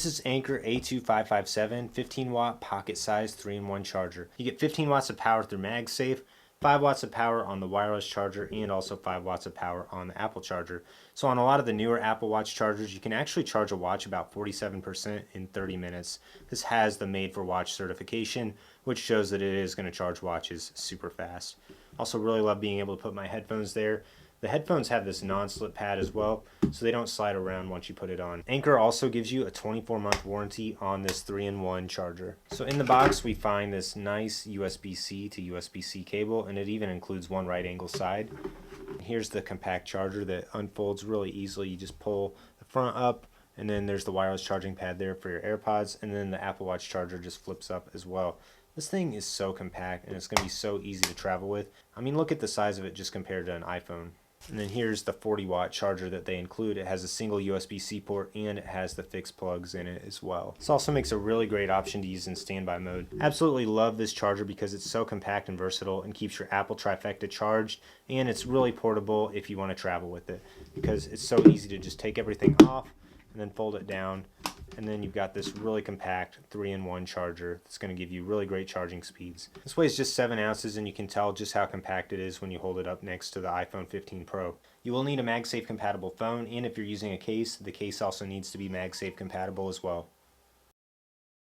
This is Anker A2557 15 watt pocket size 3-in-1 charger. You get 15 watts of power through MagSafe, 5 watts of power on the wireless charger, and also 5 watts of power on the Apple charger. So on a lot of the newer Apple Watch chargers, you can actually charge a watch about 47% in 30 minutes. This has the made for watch certification, which shows that it is going to charge watches super fast. Also really love being able to put my headphones there. The headphones have this non-slip pad as well, so they don't slide around once you put it on. Anker also gives you a 24-month warranty on this 3-in-1 charger. So in the box we find this nice USB-C to USB-C cable, and it even includes one right angle side. Here's the compact charger that unfolds really easily. You just pull the front up, and then there's the wireless charging pad there for your AirPods, and then the Apple Watch charger just flips up as well. This thing is so compact, and it's going to be so easy to travel with. I mean, look at the size of it just compared to an iPhone. And then here's the 40-watt charger that they include. It has a single USB-C port, and it has the fixed plugs in it as well. This also makes a really great option to use in standby mode. Absolutely love this charger because it's so compact and versatile and keeps your Apple trifecta charged, and it's really portable if you want to travel with it because it's so easy to just take everything off and then fold it down, and then you've got this really compact 3-in-1 charger that's going to give you really great charging speeds. This weighs just 7 ounces, and you can tell just how compact it is when you hold it up next to the iPhone 15 Pro. You will need a MagSafe compatible phone, and if you're using a case, the case also needs to be MagSafe compatible as well.